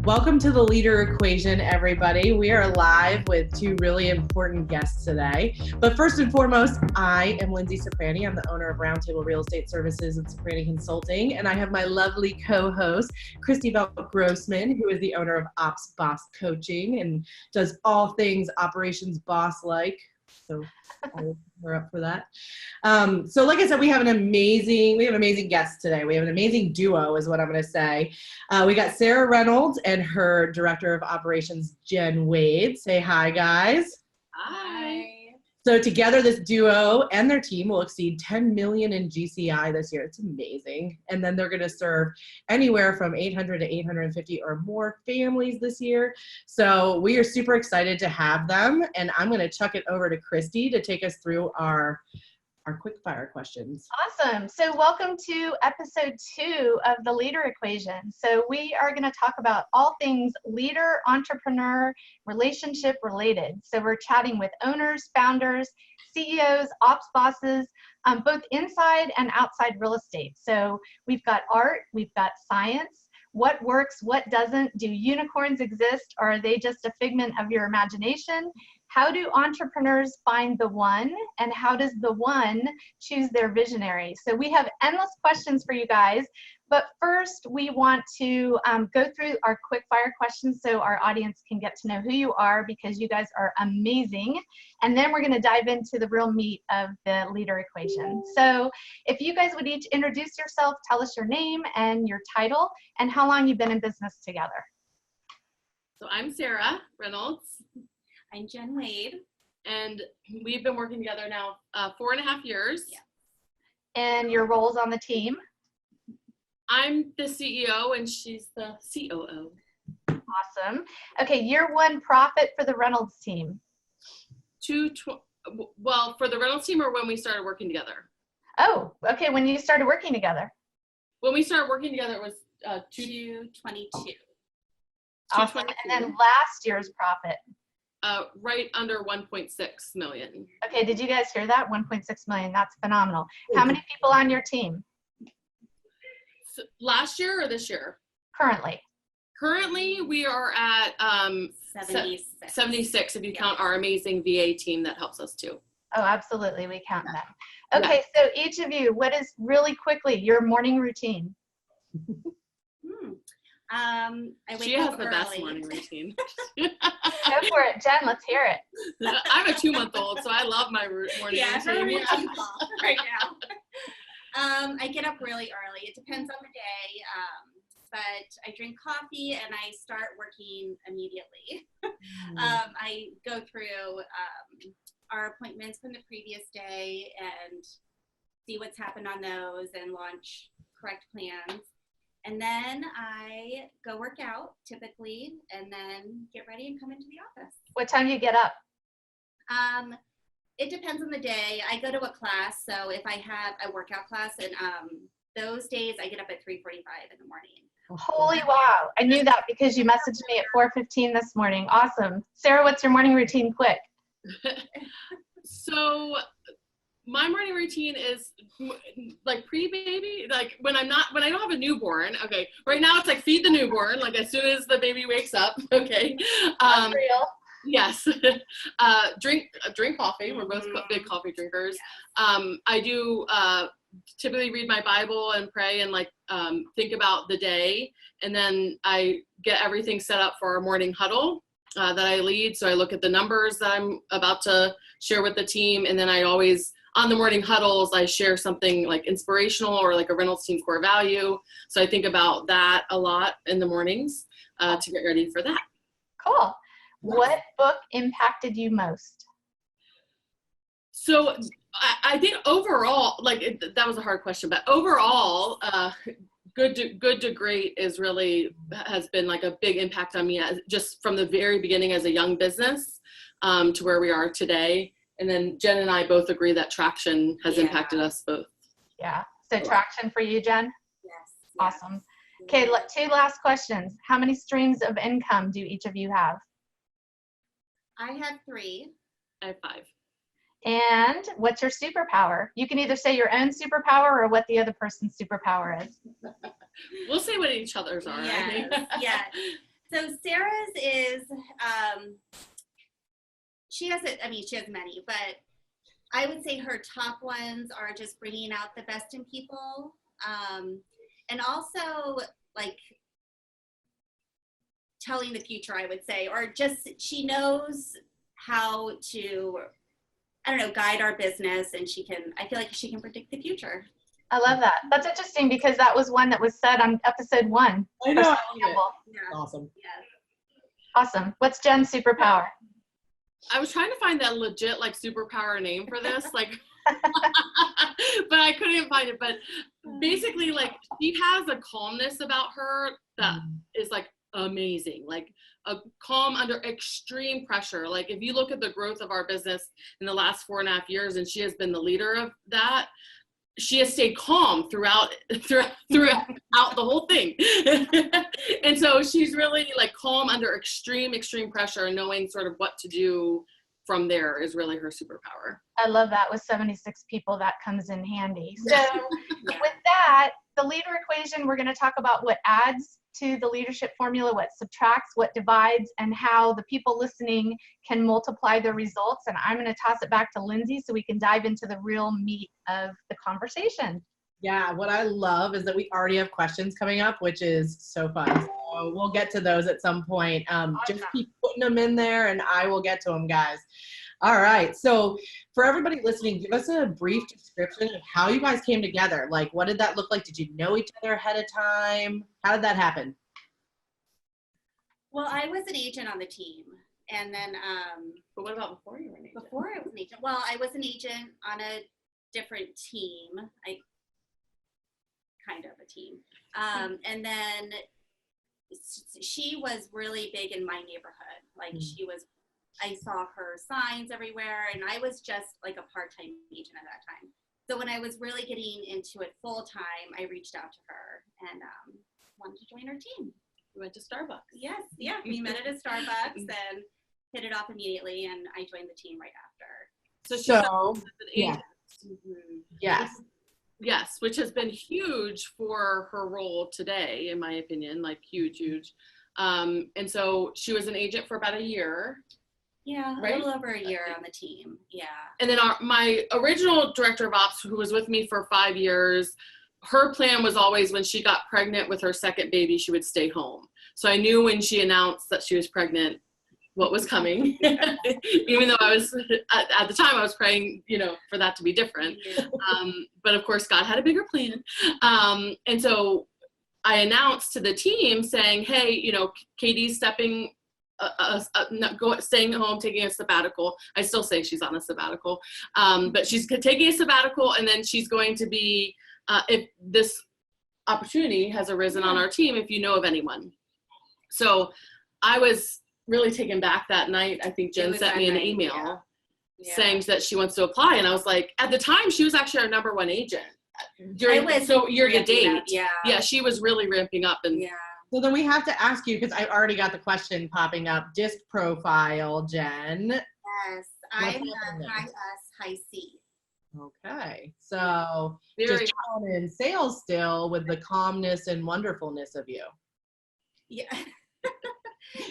Welcome to the Leader Equation, everybody. We are live with two really important guests today. But first and foremost, I am Linzee Ciprani. I'm the owner of Roundtable Real Estate Services and Ciprani Consulting. And I have my lovely co-host, Christy Grossman, who is the owner of Ops Boss Coaching and does all things operations boss-like. So we're up for that. So like I said, we have an amazing guest today. We have an amazing duo is what I'm going to say. We got Sarah Reynolds and her Director of Operations, Jen Wade. Say hi, guys. Hi. So together, this duo and their team will exceed 10 million in GCI this year. It's amazing. And then they're going to serve anywhere from 800 to 850 or more families this year. So we are super excited to have them. And I'm going to chuck it over to Christy to take us through our quickfire questions. Awesome. So welcome to episode 2 of the Leader Equation. So we are going to talk about all things leader, entrepreneur, relationship related. So we're chatting with owners, founders, CEOs, ops bosses, both inside and outside real estate. So we've got art, we've got science. What works, what doesn't? Do unicorns exist, or are they just a figment of your imagination? How do entrepreneurs find the one, and how does the one choose their visionary? So we have endless questions for you guys, but first we want to go through our quick fire questions so our audience can get to know who you are, because you guys are amazing. And then we're going to dive into the real meat of the leader equation. So if you guys would each introduce yourself, tell us your name and your title and how long you've been in business together. So I'm Sarah Reynolds. I'm Jen Wade. And we've been working together now 4.5 years. Yeah. And your roles on the team? I'm the CEO and she's the COO. Awesome. Okay, year one profit for the Reynolds team. Well, for the Reynolds team or when we started working together? Oh, okay, when you started working together. When we started working together, it was 222. Awesome. And then last year's profit. Right under 1.6 million. Okay, did you guys hear that? 1.6 million, that's phenomenal. How many people on your team? So last year or this year? Currently. Currently, we are at 76 if you count our amazing VA team that helps us too. Oh, absolutely, we count them. Okay, so each of you, what is really quickly your morning routine? I wake She has up the early. best morning routine. Go for it, Jen, let's hear it. I have a 2-month-old, so I love my morning Yeah, her routine. routine's off right now. I get up really early. It depends on the day, but I drink coffee and I start working immediately. I go through our appointments from the previous day and see what's happened on those and launch correct plans. And then I go work out typically and then get ready and come into the office. What time do you get up? It depends on the day. I go to a class, so if I have a workout class, and those days I get up at 3:45 in the morning. Holy wow, I knew that because you messaged me at 4:15 this morning. Awesome. Sarah, what's your morning routine quick? So my morning routine is like pre-baby, like when I don't have a newborn. Okay, right now it's like feed the newborn, like as soon as the baby wakes up. Okay, Unreal. Yes. Drink coffee. We're both big coffee drinkers. I do typically read my Bible and pray and think about the day, and then I get everything set up for our morning huddle that I lead. So I look at the numbers that I'm about to share with the team, and then I always, on the morning huddles, I share something like inspirational or like a Reynolds Team core value. So I think about that a lot in the mornings to get ready for that. Cool. What book impacted you most? So I think overall, that was a hard question, but overall, good to great has been like a big impact on me just from the very beginning as a young business to where we are today. And then Jen and I both agree that Traction has impacted us both. Yeah. So Traction for you, Jen? Yes. Awesome. Okay, 2 last questions. How many streams of income do each of you have? I have 3. I have 5. And what's your superpower? You can either say your own superpower or what the other person's superpower is. We'll say what each other's are. I think. Yes. So Sarah's is, she has many, but I would say her top ones are just bringing out the best in people. And also like telling the future, I would say, or just she knows how to, I don't know, guide our business, and I feel like she can predict the future. I love that. That's interesting because that was one that was said on episode 1. I know. Yeah. Awesome. Yes. Awesome. What's Jen's superpower? I was trying to find that legit like superpower name for this, like, but I couldn't find it. But basically, like, she has a calmness about her that is like amazing, like a calm under extreme pressure. Like, if you look at the growth of our business in the last 4.5 years, and she has been the leader of that, she has stayed calm throughout the whole thing. And so she's really like calm under extreme pressure, and knowing sort of what to do from there is really her superpower. I love that. With 76 people, that comes in handy. So with that, the leader equation, we're going to talk about what adds to the leadership formula, what subtracts, what divides, and how the people listening can multiply the results. And I'm going to toss it back to Lindsay so we can dive into the real meat of the conversation. Yeah, what I love is that we already have questions coming up, which is so fun. So we'll get to those at some point. Awesome. Just keep putting them in there and I will get to them, guys. All right. So for everybody listening, give us a brief description of how you guys came together. Like, what did that look like? Did you know each other ahead of time? How did that happen? Well, I was an agent on the team. And then, But what about before you were an agent? before I was an agent, well, I was an agent on a different team. Kind of a team. And then she was really big in my neighborhood. Like I saw her signs everywhere, and I was just like a part-time agent at that time. So when I was really getting into it full-time, I reached out to her and wanted to join her team. We went to Starbucks. Yes, yeah, we met at a Starbucks and hit it off immediately, and I joined the team right after. So yeah. Yes. Yes, which has been huge for her role today, in my opinion, like huge. And so she was an agent for about a year. Yeah, right? a little over a year on the team. Yeah. And then my original director of ops, who was with me for 5 years, her plan was always when she got pregnant with her second baby, she would stay home. So I knew when she announced that she was pregnant what was coming, even though I was, at the time I was praying, for that to be different. Yeah. But of course, God had a bigger plan. And so I announced to the team saying, hey, Katie's staying home, taking a sabbatical. I still say she's on a sabbatical, but she's taking a sabbatical, and then she's going to be, if this opportunity has arisen on our team, if you know of anyone. So I was really taken back that night. I think Jen sent me an email saying that she wants to apply. And I was like, at the time, she was actually our number 1 agent. Year to date. Yeah, she was really ramping up. And So then we have to ask you, because I already got the question popping up, disc profile, Jen. Yes, I'm a high S, high C. Okay, so very just in sales still with the calmness and wonderfulness of you. Yeah.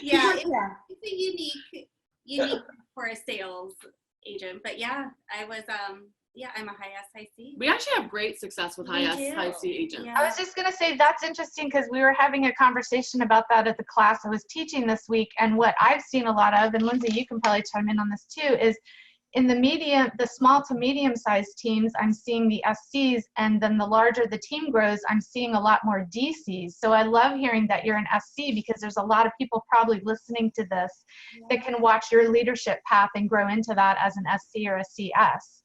Yeah, it's a unique for a sales agent. But yeah, I was I'm a high S, high C. We actually have great success with high S, high C agents. I was just going to say that's interesting because we were having a conversation about that at the class I was teaching this week. And what I've seen a lot of, and Lindsay, you can probably chime in on this too, is in the small to medium-sized teams, I'm seeing the SCs, and then the larger the team grows, I'm seeing a lot more DCs. So I love hearing that you're an SC because there's a lot of people probably listening to this that can watch your leadership path and grow into that as an SC or a CS.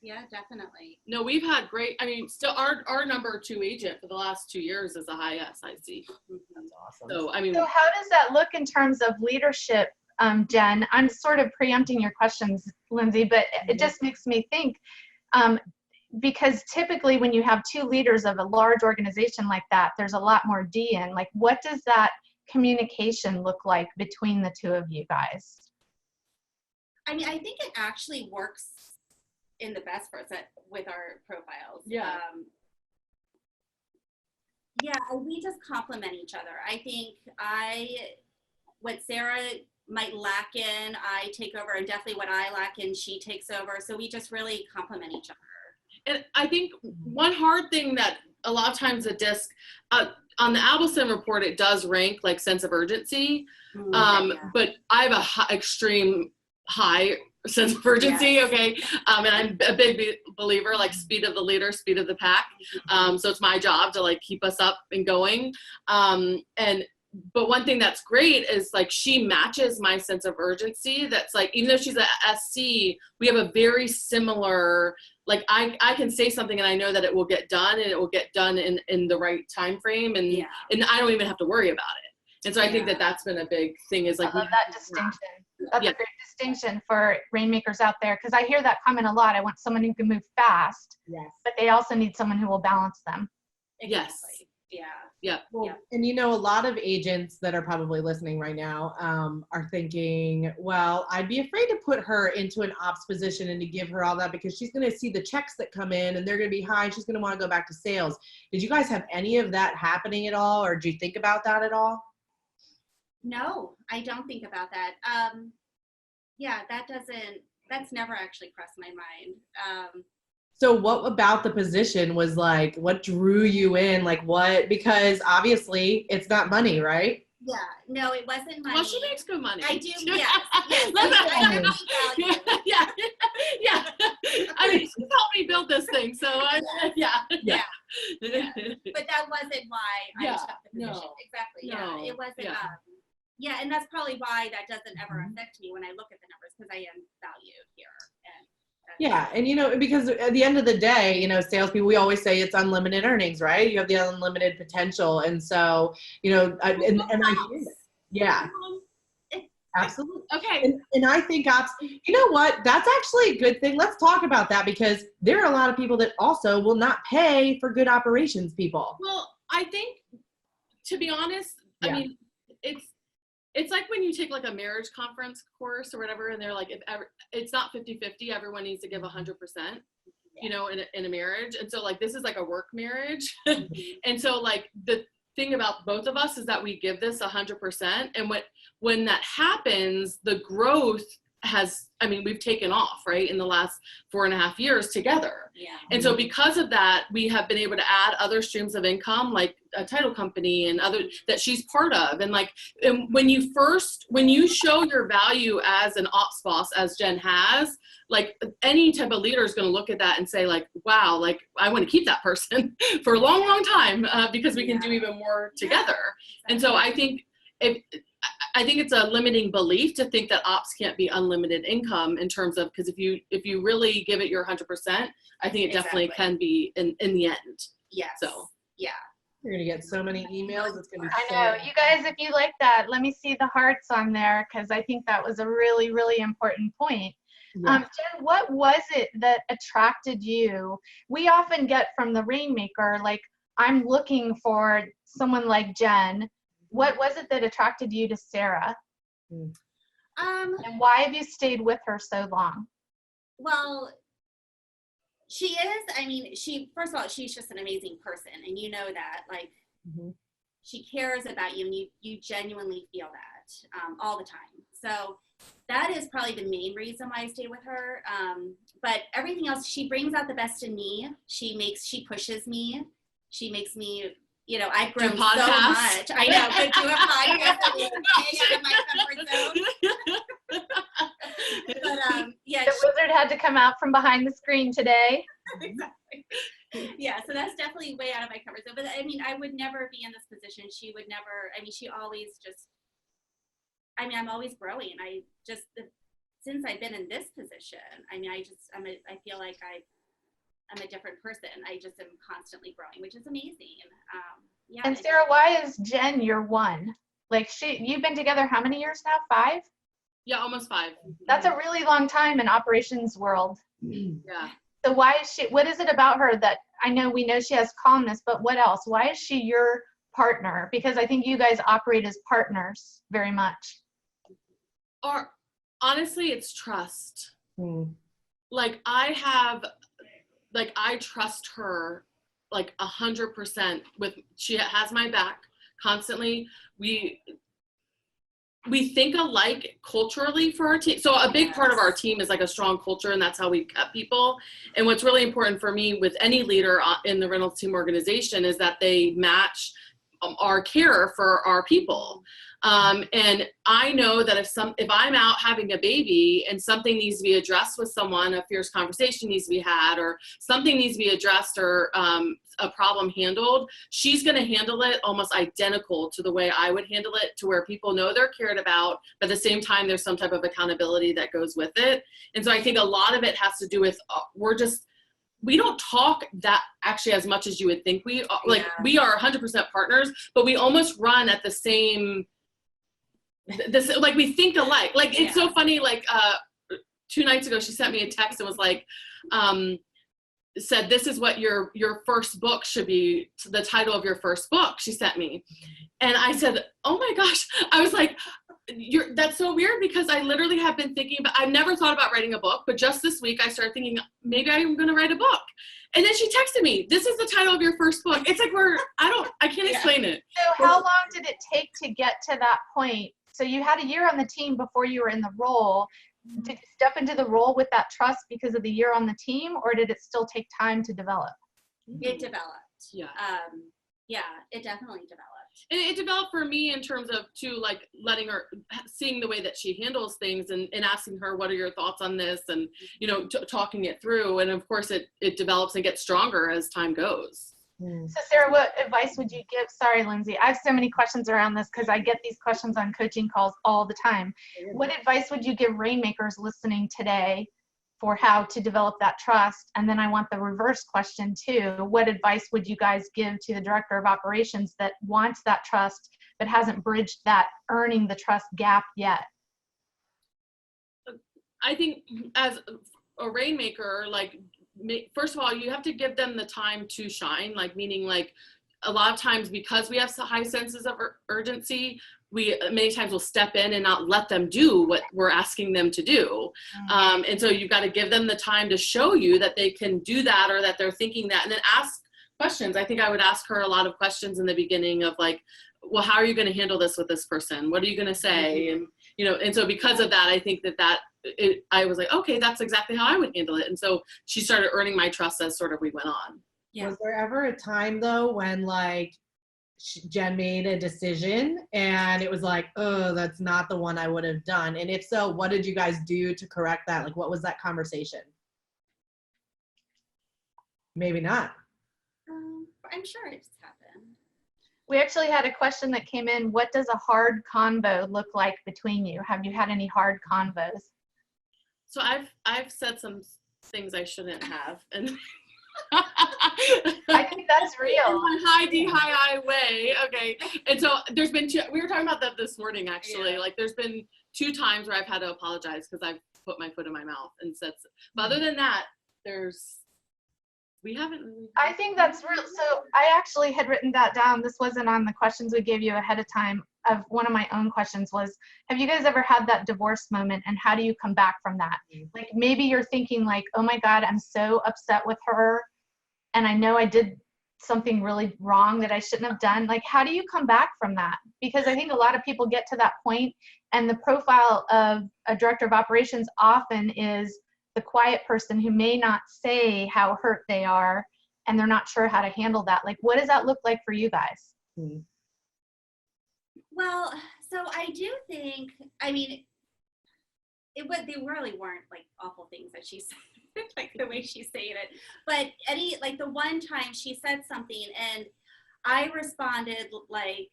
Yeah, definitely. No, we've had great, still our number 2 agent for the last 2 years is a high S, high C. That's awesome. So, So how does that look in terms of leadership? Jen, I'm sort of preempting your questions, Lindsay, but it just makes me think, because typically when you have 2 leaders of a large organization like that, there's a lot more D in. Like, what does that communication look like between the 2 of you guys? I think it actually works in the best for us with our profiles. Yeah. Yeah, we just complement each other. I think what Sarah might lack in, I take over, and definitely what I lack in, she takes over. So we just really complement each other. And I think one hard thing that a lot of times the DISC, on the Abelson report, it does rank like sense of urgency, but I have a extreme high sense of urgency, Yes. okay? And I'm a big believer, like speed of the leader, speed of the pack. So it's my job to like keep us up and going. But one thing that's great is like she matches my sense of urgency. That's like, even though she's a SC, we have a very similar, like I can say something and I know that it will get done, and it will get done in the right time frame, and I don't even have to worry about it. And so I think that that's been a big thing, is like, I love that distinction. That's a great distinction for rainmakers out there, because I hear that comment a lot. I want someone who can move fast, but they also need someone who will balance them. Yes. Yeah. Well, and you know, a lot of agents that are probably listening right now are thinking, well, I'd be afraid to put her into an ops position and to give her all that, because she's going to see the checks that come in and they're going to be high, and she's going to want to go back to sales. Did you guys have any of that happening at all, or do you think about that at all? No, I don't think about that. That's never actually crossed my mind. So what about the position was like, what drew you in? Like what, because obviously it's not money, right? Yeah, no, it wasn't money. Well, she makes good money. I do, yes. I I mean, she helped me build this thing, so yeah. But that wasn't why I took the position. No. Exactly. No. Yeah, it wasn't. And that's probably why that doesn't ever affect me when I look at the numbers, because I am valued here. And you know, because at the end of the day, you know, salespeople, we always say it's unlimited earnings, right? You have the unlimited potential, and so, you know, I hear that. Absolutely. Okay. And I think you know what? That's actually a good thing. Let's talk about that, because there are a lot of people that also will not pay for good operations people. Well, I think, to be honest, I mean, it's like when you take like a marriage conference course or whatever, and they're like, it's not 50-50, everyone needs to give 100%, you know, in a marriage. And so like, this is like a work marriage. And so like the thing about both of us is that we give this 100%. And when that happens, the growth we've taken off, right, in the last 4.5 years together. And so because of that, we have been able to add other streams of income, like a title company and other that she's part of. And like, and when you show your value as an ops boss, as Jen has, like any type of leader is going to look at that and say like, wow, like I want to keep that person for a long, long time, because we can do even more together. And so I think it's a limiting belief to think that ops can't be unlimited income, in terms of, because if you really give it your 100%, I think it definitely can be in the end. So you're gonna get so many emails. It's gonna be I know. You guys, if you like that, let me see the hearts on there, because I think that was a really, really important point. Jen, what was it that attracted you? We often get from the Rainmaker, like, I'm looking for someone like Jen. What was it that attracted you to Sarah? And why have you stayed with her so long? Well, she is, first of all, she's just an amazing person, and you know that, like, she cares about you, and you genuinely feel that all the time. So that is probably the main reason why I stay with her. But everything else, she brings out the best in me. She pushes me. She makes me, you know, I've grown so much. I know, but do a podcast out of my comfort zone. But the wizard had to come out from behind the screen today. Exactly. Yeah, so that's definitely way out of my comfort zone. But I mean, I would never be in this position. She would never. I mean, she always just. I mean, I'm always growing. Since I've been in this position, I mean, I feel like I'm a different person. I just am constantly growing, which is amazing. And Sarah, why is Jen your one? Like, you've been together how many years now? 5? Yeah, almost 5. That's a really long time in operations world. Yeah. So why is she? What is it about her that we know she has calmness, but what else? Why is she your partner? Because I think you guys operate as partners very much. Or honestly, it's trust. Like I trust her like 100% she has my back constantly. We think alike culturally for our team. So a big part of our team is like a strong culture, and that's how we cut people. And what's really important for me with any leader in the Reynolds Team organization is that they match our care for our people. And I know that if I'm out having a baby and something needs to be addressed with someone, a fierce conversation needs to be had, or something needs to be addressed, or a problem handled, she's going to handle it almost identical to the way I would handle it, to where people know they're cared about, but at the same time, there's some type of accountability that goes with it. And so I think a lot of it has to do with, we don't talk that actually as much as you would think we we are 100% partners, but we almost run at the same, like we think alike. Like it's so funny, like 2 nights ago, she sent me a text and was like, said, this is what your first book should be, the title of your first book, she sent me. And I said, oh my gosh, I was like, that's so weird, because I literally have been thinking, but I've never thought about writing a book, but just this week I started thinking maybe I'm going to write a book. And then she texted me, this is the title of your first book. It's like, I can't explain it. So how long did it take to get to that point? So you had a year on the team before you were in the role. Did you step into the role with that trust because of the year on the team, or did it still take time to develop? It developed. Yeah. It definitely developed. And it developed for me in terms of like letting her, seeing the way that she handles things, and asking her, what are your thoughts on this? And, talking it through. And of course it develops and gets stronger as time goes. So Sarah, what advice would you give? Sorry, Lindsay, I have so many questions around this because I get these questions on coaching calls all the time. What advice would you give rainmakers listening today for how to develop that trust? And then I want the reverse question too. What advice would you guys give to the director of operations that wants that trust but hasn't bridged that earning the trust gap yet? I think as a rainmaker, like, first of all, you have to give them the time to shine, like, meaning like a lot of times, because we have high senses of urgency, we many times will step in and not let them do what we're asking them to do. And so you've got to give them the time to show you that they can do that, or that they're thinking that, and then ask questions. I think I would ask her a lot of questions in the beginning of like, well, how are you going to handle this with this person? What are you going to say? And, and so because of that, I think I was like, okay, that's exactly how I would handle it. And so she started earning my trust as sort of we went on. Yeah. Was there ever a time though when like Jen made a decision and it was like, oh, that's not the one I would have done? And if so, what did you guys do to correct that? Like, what was that conversation? Maybe not. I'm sure it's happened. We actually had a question that came in. What does a hard convo look like between you? Have you had any hard convos? So I've said some things I shouldn't have, and I think that's real. In my high D, high I way. Okay. And so there's been we were talking about that this morning, actually. Yeah. Like there's been 2 times where I've had to apologize because I've put my foot in my mouth and said, but other than that, we haven't really. I think that's real. So I actually had written that down. This wasn't on the questions we gave you ahead of time. Of one of my own questions was, have you guys ever had that divorce moment, and how do you come back from that? Like maybe you're thinking like, oh my God, I'm so upset with her, and I know I did something really wrong that I shouldn't have done. Like, how do you come back from that? Because I think a lot of people get to that point, and the profile of a director of operations often is the quiet person who may not say how hurt they are, and they're not sure how to handle that. Like, what does that look like for you guys? Well, so I do think, I mean, they really weren't like awful things that she said, like the way she's saying it. But like the one time she said something and I responded like,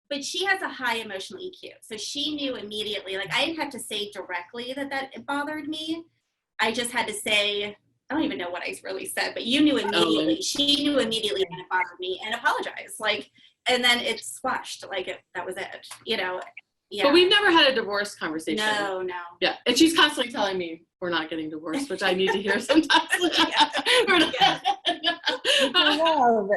but she has a high emotional EQ. So she knew immediately, like I didn't have to say directly that it bothered me. I just had to say, I don't even know what I really said, but you knew immediately. She knew immediately that it bothered me and apologized. Like, and then it squashed. Like that was it. Yeah. But we've never had a divorce conversation. No. Yeah, and she's constantly telling me we're not getting divorced, which I need to hear sometimes.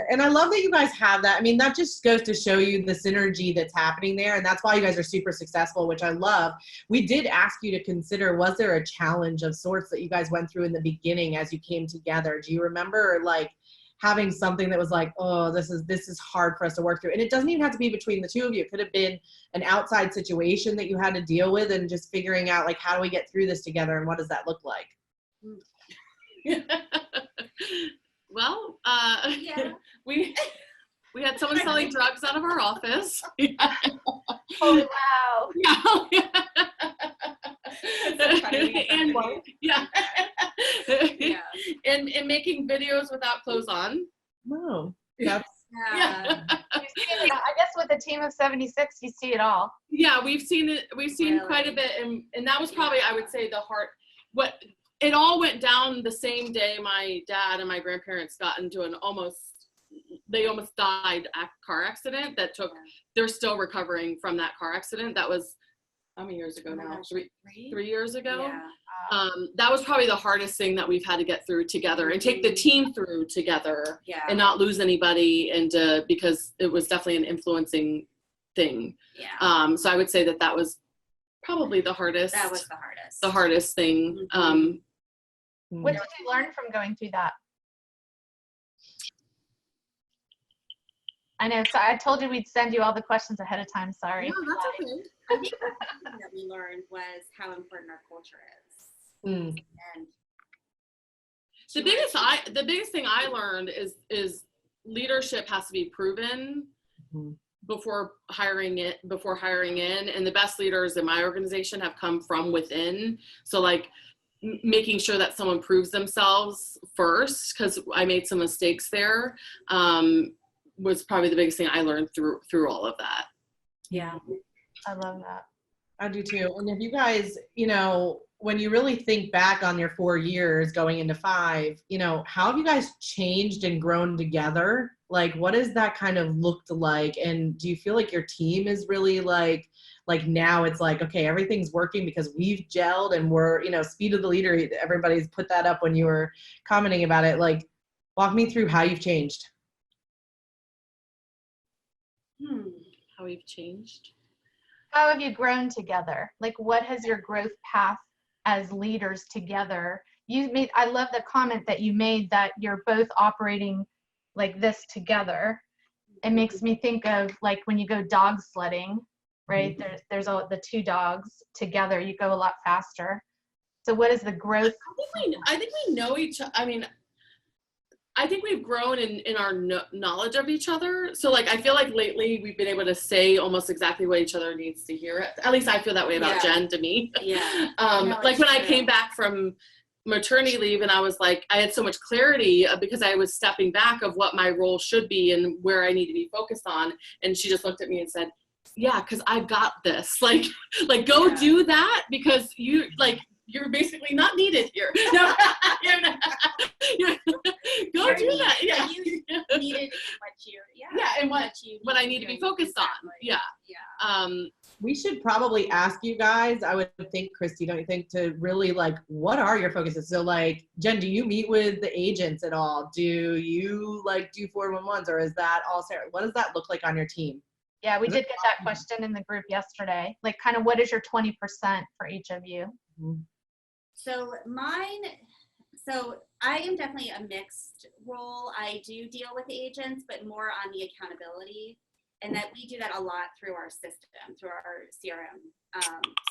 And I love that you guys have that. I mean, that just goes to show you the synergy that's happening there, and that's why you guys are super successful, which I love. We did ask you to consider, was there a challenge of sorts that you guys went through in the beginning as you came together? Do you remember, like, having something that was like, oh, this is hard for us to work through. And it doesn't even have to be between the two of you. It could have been an outside situation that you had to deal with, and just figuring out like, how do we get through this together, and what does that look like? Well, Yeah. we had someone selling drugs out of our office. Oh, wow. Yeah. And, yeah. Yeah. And making videos without clothes on. No, that's Yeah. I guess with a team of 76, you see it all. Yeah, we've seen it. We've seen Really? quite a bit, and that was probably, I would say, what it all went down the same day my dad and my grandparents got into they almost died car accident that took, they're still recovering from that car accident. That was, how many years ago now? Three years ago. Yeah. That was probably the hardest thing that we've had to get through together and take the team through together, Yeah. and not lose anybody, and because it was definitely an influencing thing. Yeah. So I would say that was probably the hardest. That was the hardest. The hardest thing. What did you learn from going through that? I know, so I told you we'd send you all the questions ahead of time, sorry. Yeah, that's okay. I think the thing that we learned was how important our culture is. Mm. And The biggest thing I learned is leadership has to be proven before hiring in, and the best leaders in my organization have come from within. So like making sure that someone proves themselves first, because I made some mistakes there, was probably the biggest thing I learned through all of that. yeah. I love that. I do too. And if you guys, when you really think back on your 4 years going into 5, how have you guys changed and grown together? Like, what has that kind of looked like? And do you feel like your team is really like now it's like, okay, everything's working because we've gelled and we're, speed of the leader, everybody's put that up when you were commenting about it. Like, walk me through how you've changed. How we've changed. How have you grown together? Like, what has your growth path as leaders together? I love the comment that you made that you're both operating like this together. It makes me think of like when you go dog sledding, right? There's the 2 dogs together, you go a lot faster. So what is the growth? I think we know each other. I mean, I think we've grown in our knowledge of each other. So like, I feel like lately we've been able to say almost exactly what each other needs to hear. At least I feel that way about Jen, to me. Yeah. Like when I came back from maternity leave, and I was like, I had so much clarity because I was stepping back of what my role should be and where I need to be focused on. And she just looked at me and said, yeah, because I've got this. Like go do that, because you're basically not needed here. No, go do that. Yeah. You needed what you, and what I need to be focused on. Yeah. Yeah. We should probably ask you guys, I would think, Christy, don't you think, to really what are your focuses? So Jen, do you meet with the agents at all? Do you do 411s, or is that all Sarah? What does that look like on your team? Yeah, we did get that question in the group yesterday. Like, kind of what is your 20% for each of you? So I am definitely a mixed role. I do deal with agents, but more on the accountability, and that we do that a lot through our system, through our CRM.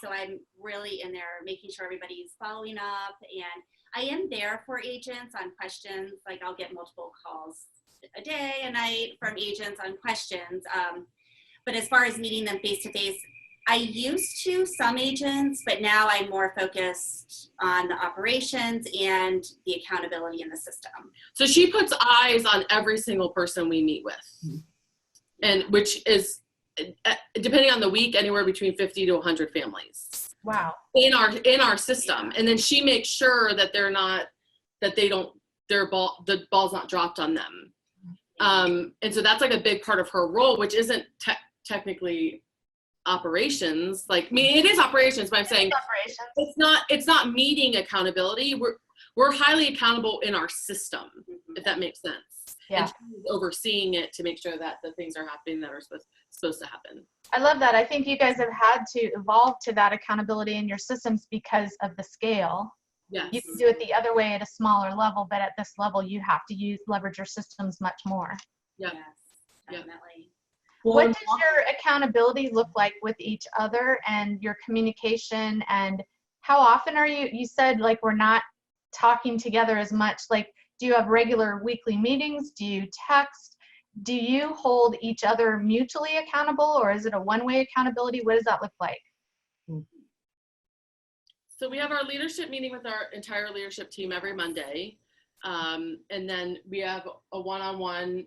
So I'm really in there making sure everybody's following up, and I am there for agents on questions. Like, I'll get multiple calls a day and night from agents on questions. But as far as meeting them face to face, I used to some agents, but now I'm more focused on the operations and the accountability in the system. So she puts eyes on every single person we meet with, and which is, depending on the week, anywhere between 50 to 100 families. Wow. In our system, and then she makes sure that the ball's not dropped on them. And so that's like a big part of her role, which isn't technically operations. Like, I mean, it is operations, but I'm saying it's not meeting accountability. We're highly accountable in our system, if that makes sense. Yeah. And she's overseeing it to make sure that the things are happening that are supposed to happen. I love that. I think you guys have had to evolve to that accountability in your systems because of the scale, Yes. You can do it the other way at a smaller level, but at this level, you have to leverage your systems much more. Yeah. Yes, Yeah. definitely. What does your accountability look like with each other and your communication, and how often are you said like we're not talking together as much, like do you have regular weekly meetings? Do you text? Do you hold each other mutually accountable, or is it a one-way accountability? What does that look like? So we have our leadership meeting with our entire leadership team every Monday. And then we have a one-on-one.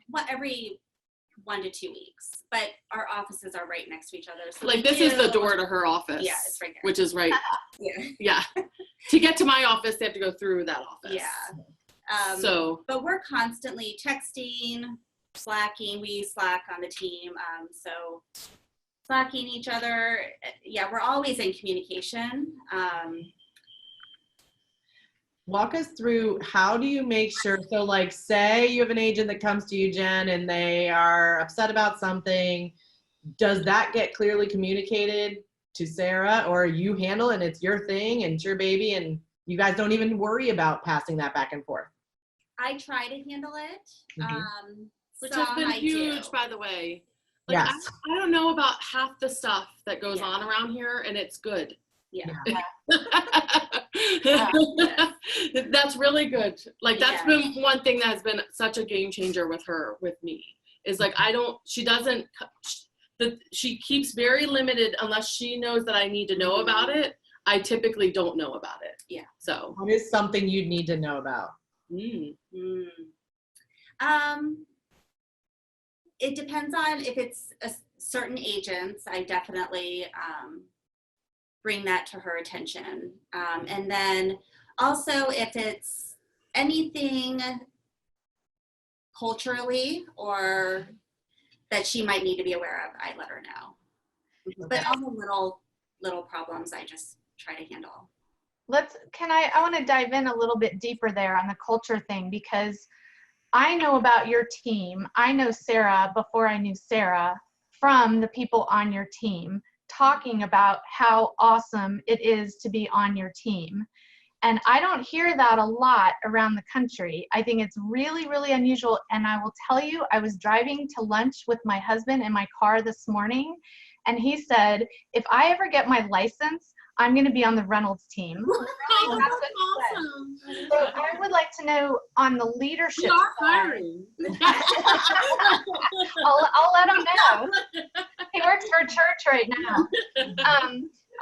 Well, every 1 to 2 weeks, but our offices are right next to each other. So Like this is the door to her office. Yeah, it's right there. Which is right. Yeah. Yeah. To get to my office, they have to go through that office. Yeah. But we're constantly texting, slacking. We Slack on the team. So slacking each other. Yeah, we're always in communication. Walk us through, how do you make sure, so like say you have an agent that comes to you, Jen, and they are upset about something, does that get clearly communicated to Sarah, or you handle it and it's your thing and it's your baby and you guys don't even worry about passing that back and forth? I try to handle it. Which has been huge, by the way. Like, Yes. I don't know about half the stuff that goes on around here, and it's good. Yeah. That's really good. Like that's been one thing that has been such a game changer with me is like she keeps very limited unless she knows that I need to know about it. I typically don't know about it. Yeah. So What is something you'd need to know about? It depends on if it's certain agents. I definitely bring that to her attention. And then also if it's anything culturally or that she might need to be aware of, I let her know. But all the little problems I just try to handle. I want to dive in a little bit deeper there on the culture thing, because I know about your team. I know Sarah before I knew Sarah from the people on your team, talking about how awesome it is to be on your team. And I don't hear that a lot around the country. I think it's really, really unusual. And I will tell you, I was driving to lunch with my husband in my car this morning, and he said, if I ever get my license, I'm going to be on the Reynolds team. Really, that's what he said. So I would like to know on the leadership we are side. hiring. I'll let him know. He works for a church right now.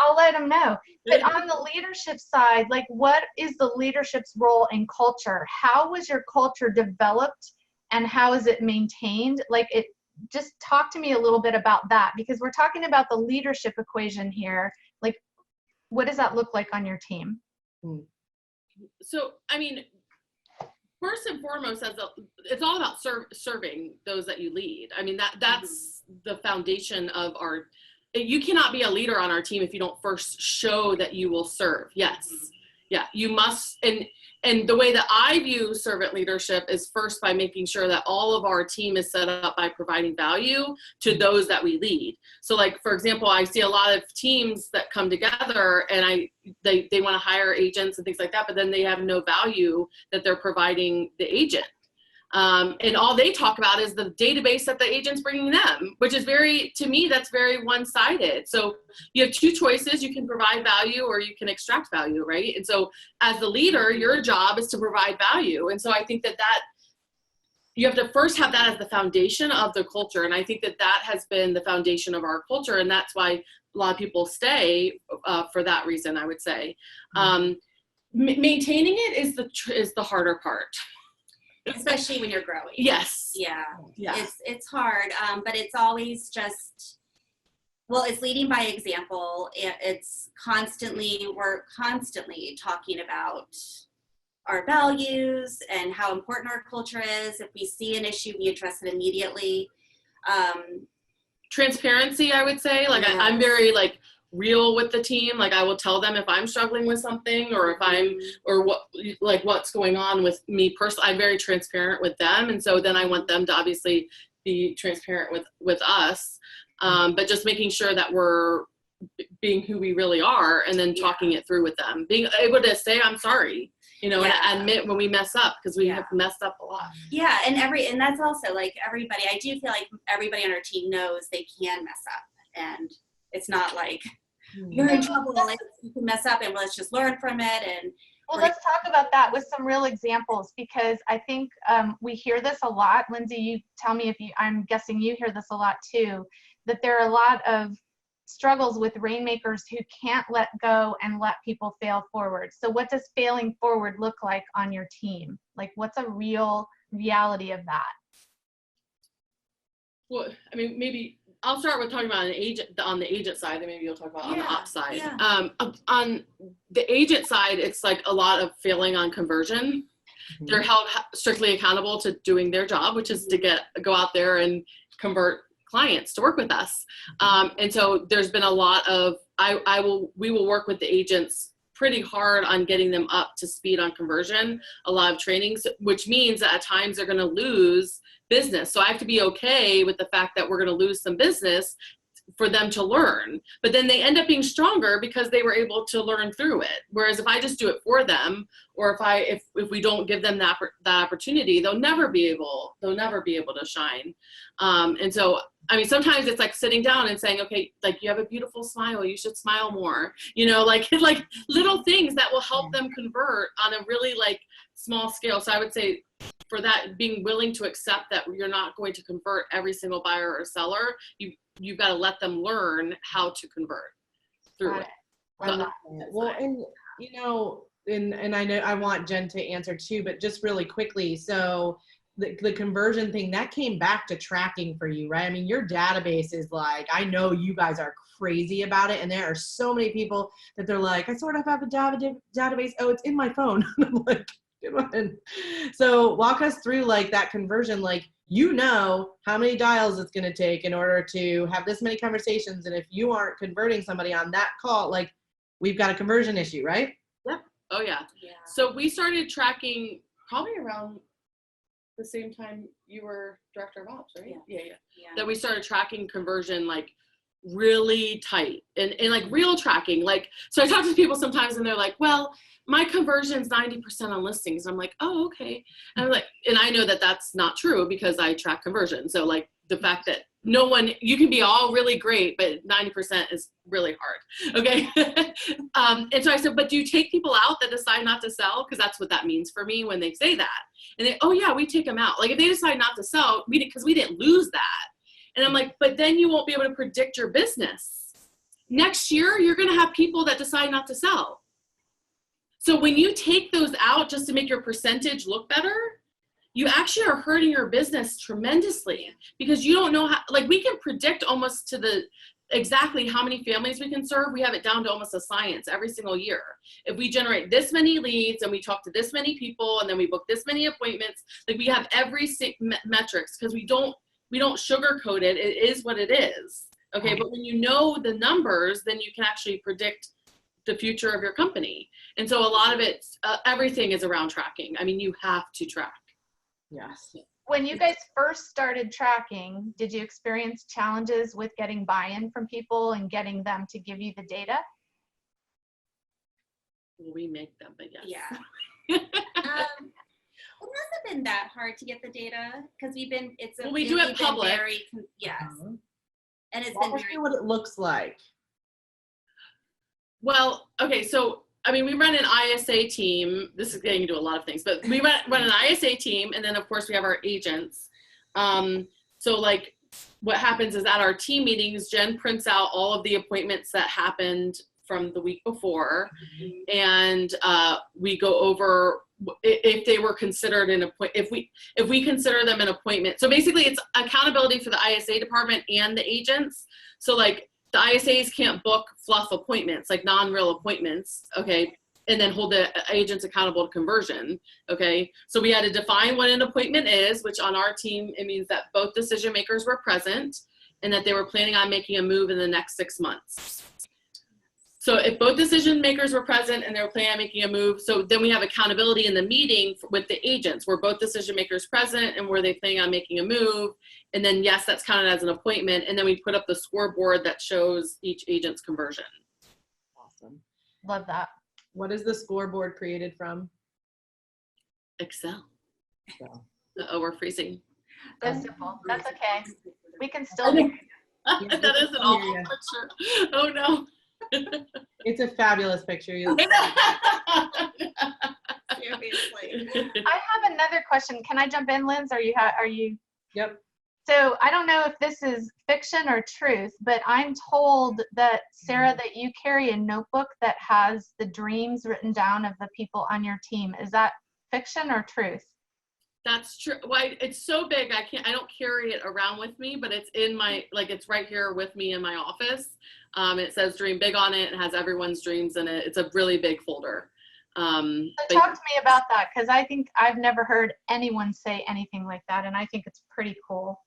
I'll let him know. But on the leadership side, like what is the leadership's role in culture? How was your culture developed and how is it maintained? Just talk to me a little bit about that, because we're talking about the leadership equation here. Like, what does that look like on your team? So, I mean, first and foremost, it's all about serving those that you lead. I mean, that's the foundation of you cannot be a leader on our team if you don't first show that you will serve. Yes. Yeah, you must. And the way that I view servant leadership is first by making sure that all of our team is set up by providing value to those that we lead. So like, for example, I see a lot of teams that come together and they want to hire agents and things like that, but then they have no value that they're providing the agent. And all they talk about is the database that the agent's bringing them, which is to me, that's very one-sided. So you have two choices. You can provide value or you can extract value, right? And so as the leader, your job is to provide value. And so I think that you have to first have that as the foundation of the culture. And I think that has been the foundation of our culture. And that's why a lot of people stay for that reason, I would say. Maintaining it is the harder part. Especially when you're growing. Yes. Yeah. Yeah. It's hard, but it's always it's leading by example. We're constantly talking about our values and how important our culture is. If we see an issue, we address it immediately. Transparency, I would say. Like I'm very real with the team. Like I will tell them if I'm struggling with something or if what's going on with me personally. I'm very transparent with them. And so then I want them to obviously be transparent with us. But just making sure that we're being who we really are, and then talking it through with them, being able to say, I'm sorry, you know, and admit when we mess up, because we have messed up a lot. Yeah. And that's also like everybody, I do feel like everybody on our team knows they can mess up, and it's not like you're in trouble, like you can mess up and let's just learn from it. And well, let's talk about that with some real examples, because I think we hear this a lot. Lindsay, you tell me if I'm guessing you hear this a lot too, that there are a lot of struggles with rainmakers who can't let go and let people fail forward. So what does failing forward look like on your team? Like, what's a real reality of that? Well, I mean, maybe I'll start with talking about on the agent side, and maybe you'll talk about on the ops side. Yeah. On the agent side, it's like a lot of failing on conversion. Mm-hmm. They're held strictly accountable to doing their job, which is to go out there and convert clients to work with us. And so there's been a lot of, we will work with the agents pretty hard on getting them up to speed on conversion, a lot of trainings, which means that at times they're going to lose business. So I have to be okay with the fact that we're going to lose some business for them to learn, but then they end up being stronger because they were able to learn through it. Whereas if I just do it for them, or if we don't give them that opportunity, they'll never be able to shine. And so, I mean, sometimes it's like sitting down and saying, okay, like, you have a beautiful smile, you should smile more, you know, like little things that will help them convert on a really like small scale. So I would say for that, being willing to accept that you're not going to convert every single buyer or seller, you've got to let them learn how to convert through it. Well, and you know, and I know I want Jen to answer too, but just really quickly. So the conversion thing that came back to tracking for you, right? I mean, your database is like, I know you guys are crazy about it. And there are so many people that they're like, I sort of have a database. Oh, it's in my phone. I'm like, good one. So walk us through like that conversion, like, you know how many dials it's going to take in order to have this many conversations. And if you aren't converting somebody on that call, like, we've got a conversion issue, right? Yep. Oh yeah. So we started tracking probably around the same time you were director of ops, right? Yeah. That we started tracking conversion like really tight and like real tracking. Like, so I talk to people sometimes and they're like, well, my conversion's 90% on listings. I'm like, oh, okay. And I'm like, and I know that that's not true because I track conversion. So like the fact that you can be all really great, but 90% is really hard. Okay. And so I said, but do you take people out that decide not to sell? Because that's what that means for me when they say that. And they, oh yeah, we take them out. Like if they decide not to sell, because we didn't lose that. And I'm like, but then you won't be able to predict your business. Next year, you're going to have people that decide not to sell. So when you take those out just to make your percentage look better, you actually are hurting your business tremendously because you don't know how, like we can predict almost to the exactly how many families we can serve. We have it down to almost a science every single year. If we generate this many leads and we talk to this many people and then we book this many appointments, like we have every metrics because we don't sugarcoat it. It is what it is. Okay. But when you know the numbers, then you can actually predict the future of your company. And so a lot of it, everything is around tracking. I mean, you have to track. Yes. When you guys first started tracking, did you experience challenges with getting buy-in from people and getting them to give you the data? We make them, but yes. Yeah. It hasn't been that hard to get the data because we do it public. Yes. And it's been very what it looks like. Well, okay, so I mean, we run an ISA team. This is getting into a lot of things, but we run an ISA team, and then of course we have our agents. So like what happens is at our team meetings, Jen prints out all of the appointments that happened from the week before, and we go over if they were considered an appointment, if we consider them an appointment. So basically it's accountability for the ISA department and the agents. So like the ISAs can't book fluff appointments, like non-real appointments, okay, and then hold the agents accountable to conversion, okay? So we had to define what an appointment is, which on our team, it means that both decision makers were present and that they were planning on making a move in the next 6 months. So if both decision makers were present and they were planning on making a move, so then we have accountability in the meeting with the agents. Were both decision makers present and were they planning on making a move? And then yes, that's counted as an appointment. And then we put up the scoreboard that shows each agent's conversion. Love that. What is the scoreboard created from? Excel. Excel. Oh, we're freezing. So simple. That's okay. We can still hear you. That is an awful picture. Oh no. It's a fabulous picture. Seriously. I have another question. Can I jump in, Linz? Are you? Yep. So I don't know if this is fiction or truth, but I'm told that, Sarah, that you carry a notebook that has the dreams written down of the people on your team. Is that fiction or truth? That's true. Well, it's so big I don't carry it around with me, but it's in my, like, it's right here with me in my office. It says Dream Big on it and has everyone's dreams in it. It's a really big folder. So talk to me about that, because I think I've never heard anyone say anything like that, and I think it's pretty cool.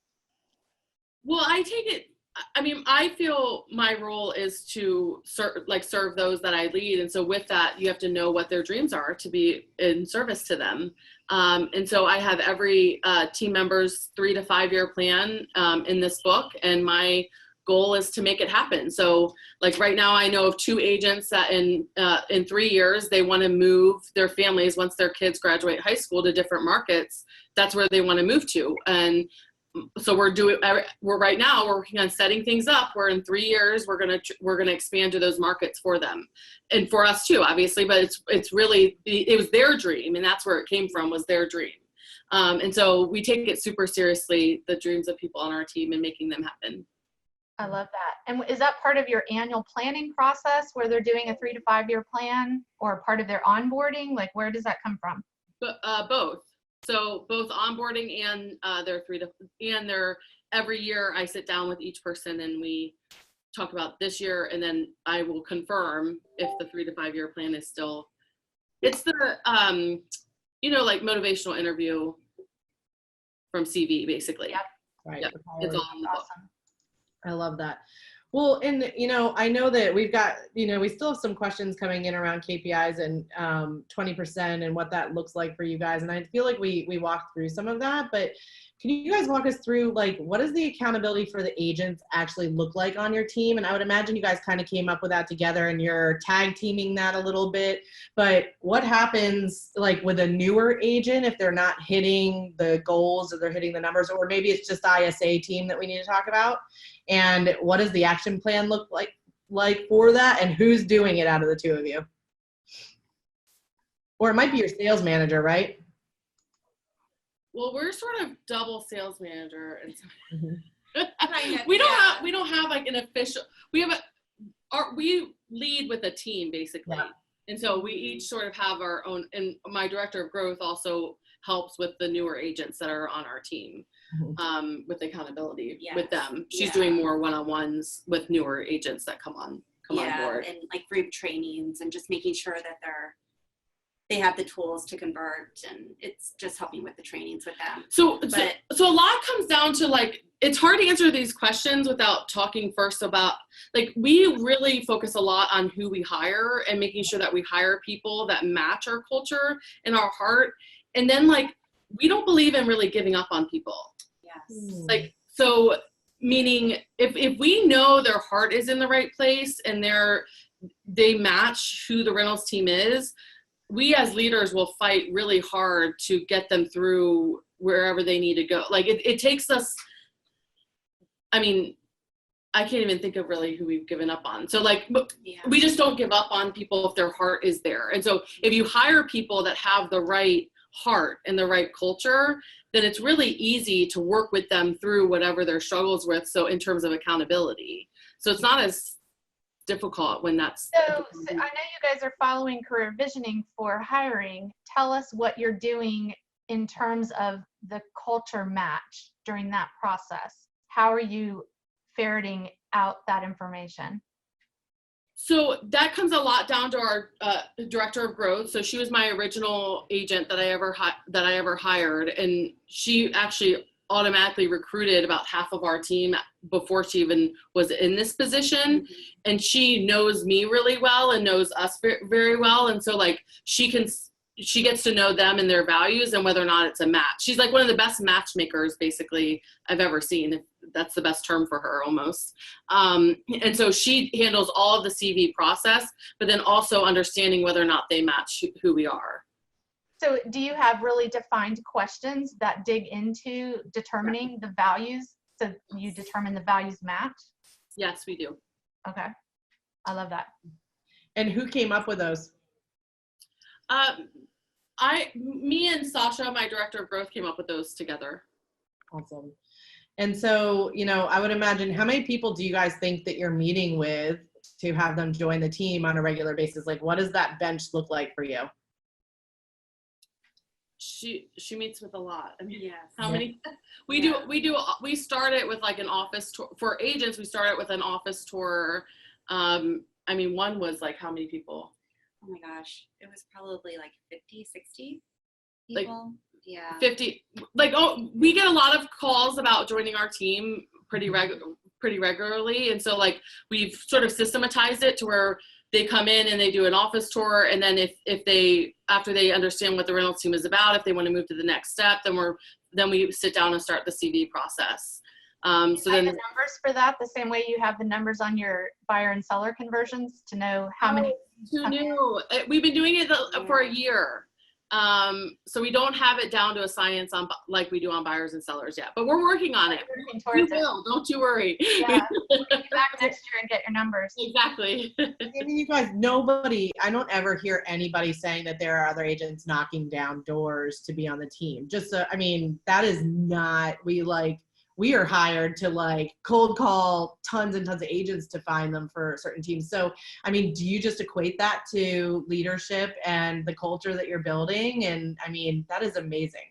Well, I take it, I mean, I feel my role is to serve those that I lead. And so with that, you have to know what their dreams are to be in service to them. And so I have every team member's 3 to 5 year plan in this book, and my goal is to make it happen. So like right now I know of 2 agents that in 3 years, they want to move their families once their kids graduate high school to different markets. That's where they want to move to. And so we're right now we're working on setting things up where in 3 years we're gonna expand to those markets for them and for us too, obviously. But it's really it was their dream, and that's where it came from, was their dream. And so we take it super seriously, the dreams of people on our team, and making them happen. I love that. And is that part of your annual planning process where they're doing a 3 to 5 year plan, or part of their onboarding? Like, where does that come from? But both. So both onboarding and their every year I sit down with each person and we talk about this year, and then I will confirm if the 3 to 5 year plan is still, it's the, like motivational interview from CV basically. Yep. Right. Yep. It's all in the book. Awesome. I love that. Well, and, I know that we've got, we still have some questions coming in around KPIs and 20% and what that looks like for you guys. And I feel like we walked through some of that, but can you guys walk us through, like, what does the accountability for the agents actually look like on your team? And I would imagine you guys kind of came up with that together and you're tag teaming that a little bit, but what happens like with a newer agent if they're not hitting the goals or they're hitting the numbers, or maybe it's just ISA team that we need to talk about? And what does the action plan look like for that? And who's doing it out of the 2 of you? Or it might be your sales manager, right? Well, we're sort of double sales manager, and so Kind of, we don't have like an official. We lead with a team basically, Yeah. And so we each sort of have our own. And my director of growth also helps with the newer agents that are on our team, with accountability with them. She's doing more one-on-ones with newer agents that come on board, and like group trainings and just making sure that they have the tools to convert, and it's just helping with the trainings with them. So a lot comes down to, like, it's hard to answer these questions without talking first about, like, we really focus a lot on who we hire and making sure that we hire people that match our culture and our heart. And then, like, we don't believe in really giving up on people. Yes. Like, so meaning if we know their heart is in the right place and they match who the Reynolds team is, we as leaders will fight really hard to get them through wherever they need to go. Like it takes us, I mean, I can't even think of really who we've given up on. So like, we just don't give up on people if their heart is there. And so if you hire people that have the right heart and the right culture, then it's really easy to work with them through whatever their struggles with. So in terms of accountability, so it's not as difficult when that's. So I know you guys are following career visioning for hiring. Tell us what you're doing in terms of the culture match during that process. How are you ferreting out that information? So that comes a lot down to our director of growth. So she was my original agent that I ever hired, and she actually automatically recruited about half of our team before she even was in this position. Mm-hmm. And she knows me really well and knows us very well. And so like she gets to know them and their values and whether or not it's a match. She's like one of the best matchmakers basically I've ever seen. that's the best term for her almost. And so she handles all of the CV process, but then also understanding whether or not they match who we are. So do you have really defined questions that dig into determining the values, so you determine the values match? Yes, we do. Okay. I love that. And who came up with those? Me and Sasha, my director of growth, came up with those together. Awesome. And so, you know, I would imagine, how many people do you guys think that you're meeting with to have them join the team on a regular basis? Like, what does that bench look like for you? She meets with a lot. I mean, Yes. how many? We start it with like an office tour for agents. We start it with an office tour. I mean, one was like how many people? Oh my gosh, it was probably like 50, 60 Like, people. Yeah. 50. Like, oh, we get a lot of calls about joining our team pretty regularly, and so like we've sort of systematized it to where they come in and they do an office tour, and then if they, after they understand what the Reynolds team is about, if they want to move to the next step, then we sit down and start the CV process. So then the numbers for that the same way you have the numbers on your buyer and seller conversions to know how many. Who knew? We've been doing it for a year. So we don't have it down to a science on like we do on buyers and sellers yet, but we're working on it. We will, don't you worry. Yeah. Get back next year and get your numbers. Exactly. I mean, you guys, I don't ever hear anybody saying that there are other agents knocking down doors to be on the team. Just, I mean, that is not, we are hired to like cold call tons and tons of agents to find them for certain teams. So, I mean, do you just equate that to leadership and the culture that you're building? And I mean, that is amazing.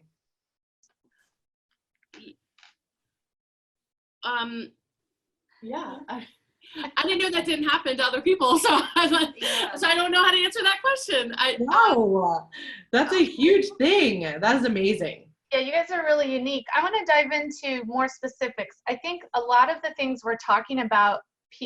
Yeah. I didn't know that didn't happen to other people. So so I don't know how to answer that question. No, that's a huge thing. That is amazing. Yeah, you guys are really unique. I want to dive into more specifics. I think a lot of the things we're talking about,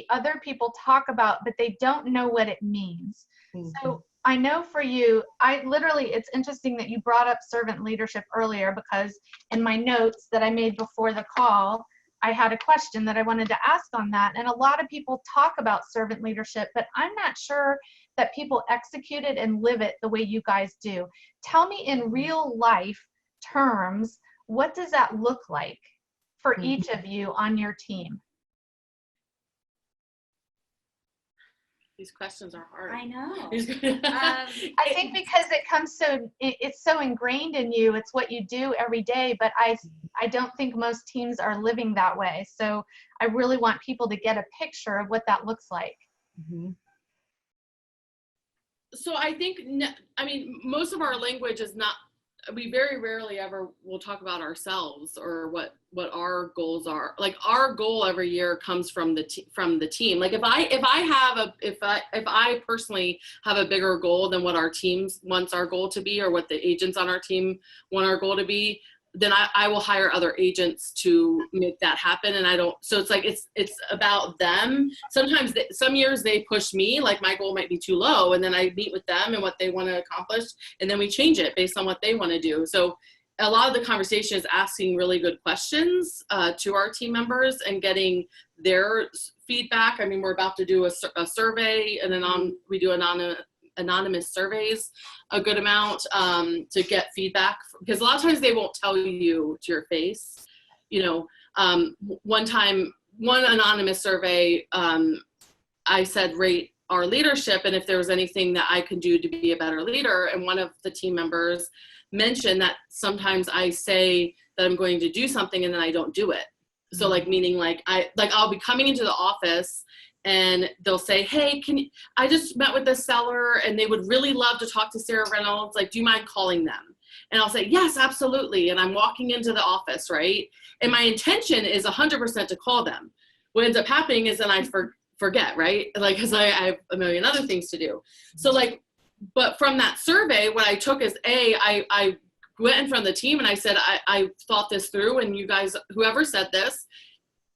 other people talk about, but they don't know what it means. Mm-hmm. So I know for you, it's interesting that you brought up servant leadership earlier, because in my notes that I made before the call, I had a question that I wanted to ask on that. And a lot of people talk about servant leadership, but I'm not sure that people execute it and live it the way you guys do. Tell me in real life terms, what does that look like for each of you on your team? These questions are hard. I know. I think because it's so ingrained in you, it's what you do every day, but I don't think most teams are living that way. So I really want people to get a picture of what that looks like. Mm-hmm. So I think, most of our language is not, we very rarely ever will talk about ourselves or what our goals are. Like our goal every year comes from the team. Like if I personally have a bigger goal than what our team wants our goal to be, or what the agents on our team want our goal to be, then I will hire other agents to make that happen. And so it's like, it's about them. Sometimes some years they push me, like my goal might be too low, and then I meet with them and what they want to accomplish, and then we change it based on what they want to do. So a lot of the conversation is asking really good questions to our team members and getting their feedback. I mean, we're about to do a survey, and we do anonymous surveys a good amount to get feedback, because a lot of times they won't tell you to your face. One anonymous survey, I said rate our leadership and if there was anything that I could do to be a better leader, and one of the team members mentioned that sometimes I say that I'm going to do something and then I don't do it. So meaning I'll be coming into the office and they'll say, hey, I just met with this seller and they would really love to talk to Sarah Reynolds. Like, do you mind calling them? And I'll say, yes, absolutely. And I'm walking into the office, right? And my intention is 100% to call them. What ends up happening is then I forget, right? Like, cause I have a million other things to do. So but from that survey, what I took is I went in front of the team and I said, I thought this through, and you guys, whoever said this,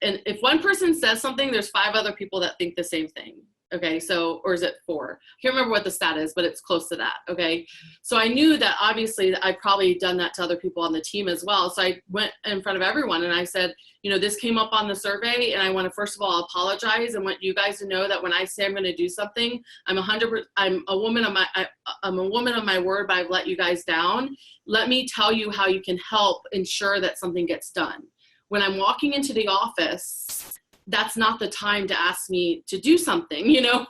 and if one person says something, there's 5 other people that think the same thing. Okay, so, or is it 4? I can't remember what the stat is, but it's close to that. Okay, so I knew that obviously I'd probably done that to other people on the team as well. So I went in front of everyone and I said, you know, this came up on the survey, and I want to first of all apologize and want you guys to know that when I say I'm going to do something, I'm a woman of my word, but I've let you guys down. Let me tell you how you can help ensure that something gets done. When I'm walking into the office, that's not the time to ask me to do something, you know,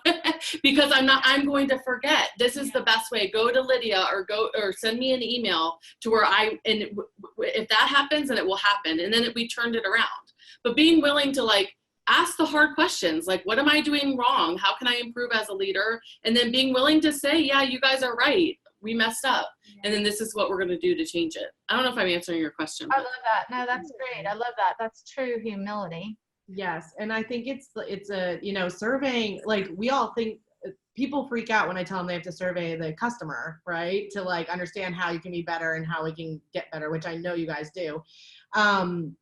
because I'm going to forget. This is the best way. Go to Lydia or send me an email to where if that happens, then it will happen. And then we turned it around. But being willing to like ask the hard questions, like, what am I doing wrong? How can I improve as a leader? And then being willing to say, yeah, you guys are right. We messed up. And then this is what we're going to do to change it. I don't know if I'm answering your question. I love that. No, that's great. I love that. That's true humility. Yes. And I think it's a, you know, surveying, like we all think people freak out when I tell them they have to survey the customer, right? To like understand how you can be better and how we can get better, which I know you guys do.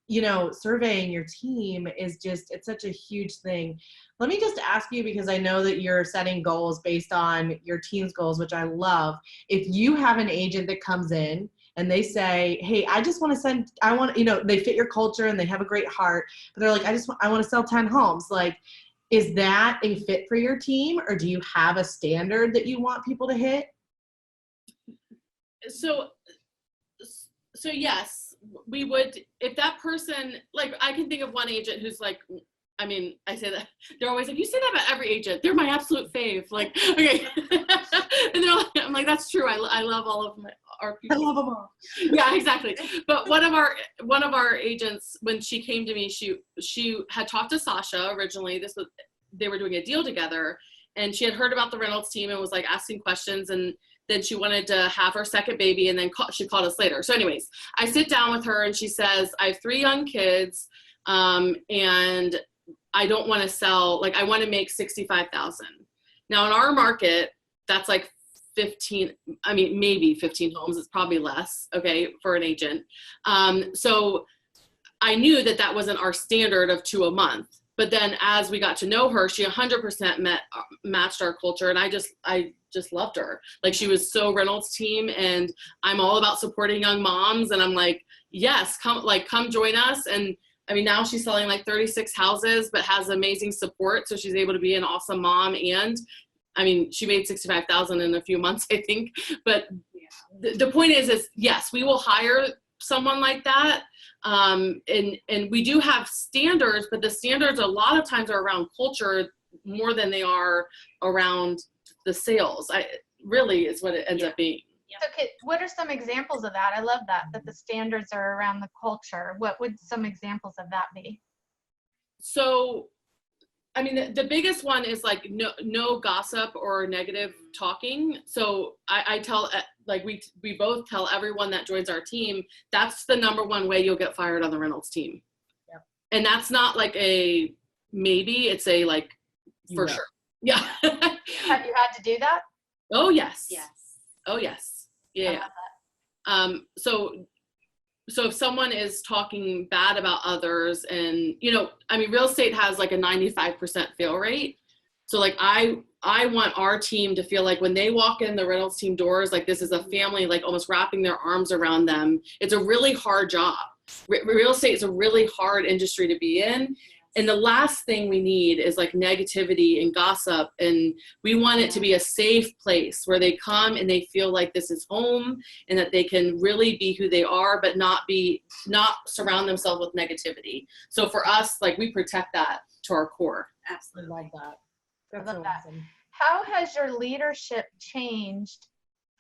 You know, surveying your team is just, it's such a huge thing. Let me just ask you, because I know that you're setting goals based on your team's goals, which I love. If you have an agent that comes in and they say, hey, I just want to you know, they fit your culture and they have a great heart, but they're like, I want to sell 10 homes. Like, is that a fit for your team, or do you have a standard that you want people to hit? So yes, we would, if that person, like, I can think of one agent who's like, I mean, I say that, they're always like, you say that about every agent. They're my absolute fave. Like, okay. And they're like, I'm like, that's true. I love all of our people. I love them all. Yeah, exactly. But one of our agents, when she came to me, she had talked to Sasha originally. They were doing a deal together, and she had heard about the Reynolds team and was like asking questions, and then she wanted to have her second baby, and then she called us later. So anyways, I sit down with her and she says, I have 3 young kids, and I don't want to sell, like, I want to make $65,000. Now in our market, that's like 15, I mean, maybe 15 homes. It's probably less, okay, for an agent. So I knew that wasn't our standard of 2 a month. But then as we got to know her, she 100% matched our culture. And I just loved her. Like, she was so Reynolds team, and I'm all about supporting young moms. And I'm like, yes, come join us. And I mean, now she's selling like 36 houses, but has amazing support. So she's able to be an awesome mom. And I mean, she made $65,000 in a few months, I think. But the point is yes, we will hire someone like that. And we do have standards, but the standards a lot of times are around culture more than they are around the sales. Really is what it ends up being. So what are some examples of that? I love that the standards are around the culture. What would some examples of that be? So, I mean, the biggest one is like no gossip or negative talking. So I tell, like, we both tell everyone that joins our team, that's the number one way you'll get fired on the Reynolds team. Yep. And that's not like a maybe, it's a like for sure. Yeah. Have you had to do that? Oh, yes. Yes. Oh, yes. Yeah. So if someone is talking bad about others, and, you know, I mean, real estate has like a 95% fail rate. So like, I want our team to feel like when they walk in the Reynolds team doors, like this is a family, like almost wrapping their arms around them. It's a really hard job. Real estate is a really hard industry to be in. And the last thing we need is like negativity and gossip. And we want it to be a safe place where they come and they feel like this is home, and that they can really be who they are, but not surround themselves with negativity. So for us, like, we protect that to our core. Absolutely. I love that. That's I love so that. awesome. How has your leadership changed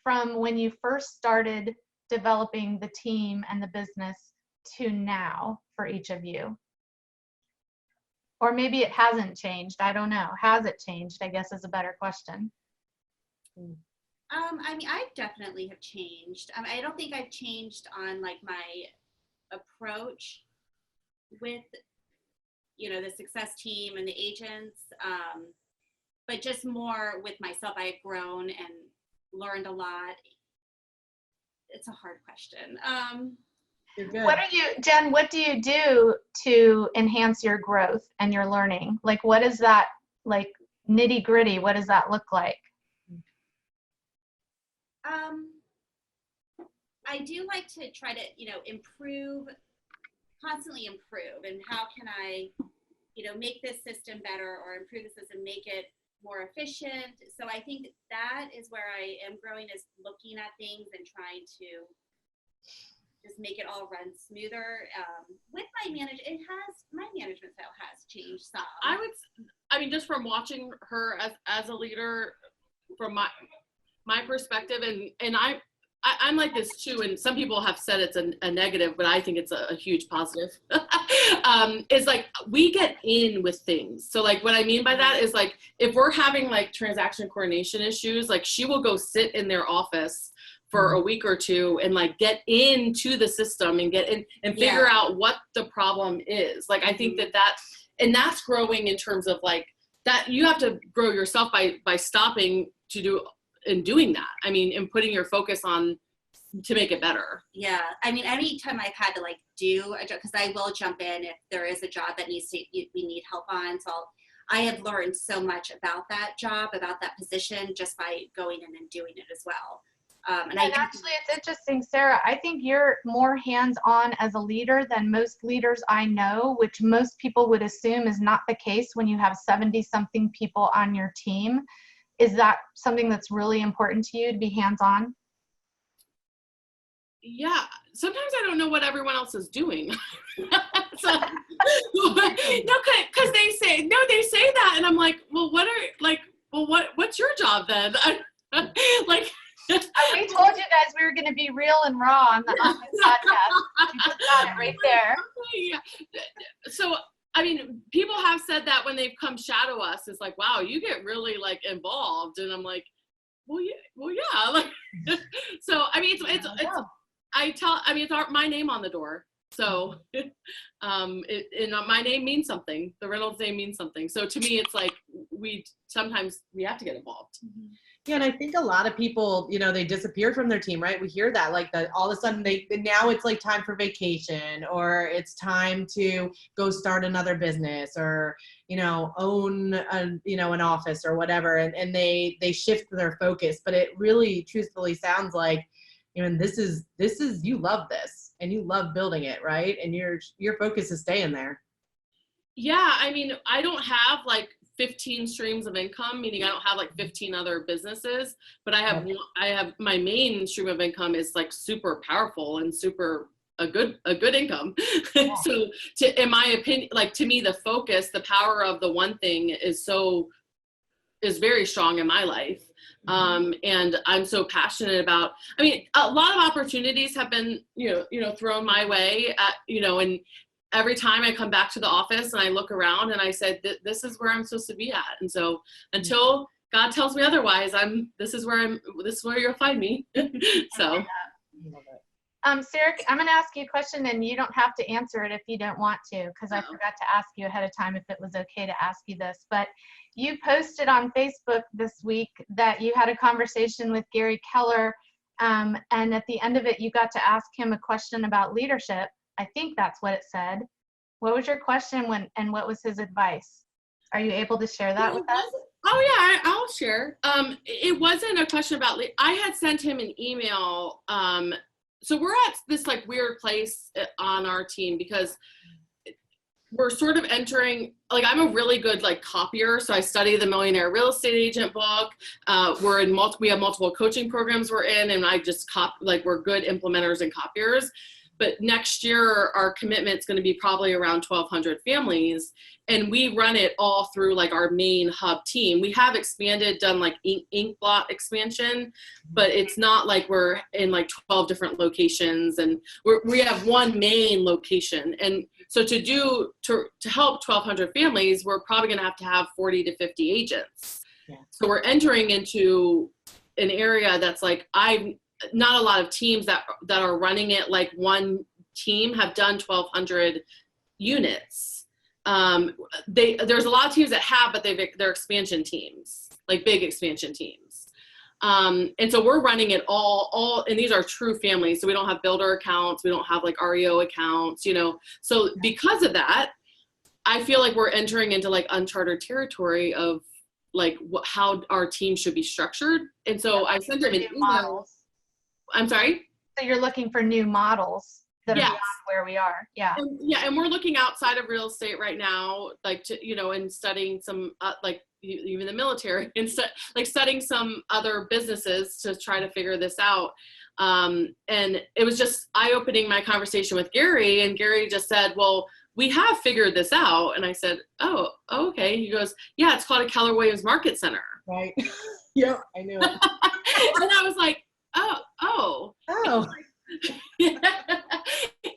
from when you first started developing the team and the business to now for each of you? Or maybe it hasn't changed. I don't know. Has it changed, I guess, is a better question. I mean, I definitely have changed. I don't think I've changed on like my approach with, you know, the success team and the agents, but just more with myself. I have grown and learned a lot. It's a hard question. You're good. Jen, what do you do to enhance your growth and your learning? Like, what is that, like, nitty gritty, what does that look like? I do like to try to, constantly improve. And how can I, make this system better or improve the system, make it more efficient. So I think that is where I am growing, is looking at things and trying to just make it all run smoother. With my my management style has changed some. Just from watching her as a leader, from my perspective, and I'm like this too, and some people have said it's a negative, but I think it's a huge positive. Is like, we get in with things. So like, what I mean by that is, like, if we're having like transaction coordination issues, like, she will go sit in their office for a week or two and like get into the system and get in and figure out what the problem is. Like, I think and that's growing in terms of like that. You have to grow yourself by stopping to do and doing that. And putting your focus on to make it better. Yeah. Anytime I've had to like do a job, because I will jump in if there is a job that we need help on. So I have learned so much about that job, about that position, just by going in and doing it as well. And actually, it's interesting, Sarah, I think you're more hands-on as a leader than most leaders I know, which most people would assume is not the case when you have 70-something people on your team. Is that something that's really important to you, to be hands-on? Yeah. Sometimes I don't know what everyone else is doing. So, no, because they say that, and I'm like, well, what's your job then? Like, we told you guys we were going to be real and raw on this podcast. You just got it right there. Yeah. So, people have said that when they've come shadow us. It's like, wow, you get really like involved, and I'm like, well, yeah. Like, so it's my name on the door. So, my name means something. The Reynolds name means something. So to me, it's like sometimes we have to get involved. Mm-hmm. Yeah, and I think a lot of people, they disappear from their team, right? We hear that, like, that all of a sudden now it's like time for vacation, or it's time to go start another business, or, own an office or whatever, and they shift their focus. But it really truthfully sounds like, this is you love this and you love building it, right? And your focus is staying there. Yeah, I don't have like 15 streams of income, meaning I don't have like 15 other businesses, but I have my main stream of income is like super powerful and super a good income. Yeah. So in my opinion, like, to me, the focus, the power of the one thing is very strong in my life. And I'm so passionate about, a lot of opportunities have been, thrown my way and every time I come back to the office and I look around and I said, this is where I'm supposed to be at. And so until God tells me otherwise, this is where you'll find me. So. Sarah, I'm going to ask you a question, and you don't have to answer it if you don't want to, because I forgot to ask you ahead of time if it was okay to ask you this. But you posted on Facebook this week that you had a conversation with Gary Keller, and at the end of it, you got to ask him a question about leadership. I think that's what it said. What was your question and what was his advice? Are you able to share that with us? Oh yeah, I'll share. It wasn't a question about, I had sent him an email. So we're at this like weird place on our team because we're sort of entering, like, I'm a really good like copier. So I study the Millionaire Real Estate Agent book. We have multiple coaching programs we're in, and I just we're good implementers and copiers. But next year, our commitment is going to be probably around 1,200 families. And we run it all through like our main hub team. We have done like ink blot expansion, but it's not like we're in like 12 different locations, and we have one main location. And so to help 1,200 families, we're probably going to have 40 to 50 agents. Yeah. So we're entering into an area that's like, not a lot of teams that are running it like one team have done 1,200 units. There's a lot of teams that have, but they're expansion teams, like big expansion teams. And so we're running it all, and these are true families. So we don't have builder accounts. We don't have like REO accounts, So because of that, I feel like we're entering into like uncharted territory of like how our team should be structured. And so I sent him an email. Models. I'm sorry? So you're looking for new models that are beyond where we are. Yeah. And we're looking outside of real estate right now, like, and studying some, like even the military, and studying some other businesses to try to figure this out. And it was just eye-opening, my conversation with Gary, and Gary just said, well, we have figured this out. And I said, oh, okay. He goes, yeah, it's called a Keller Williams Market Center. Right. Yeah, I knew it. And I was like, oh. Yeah.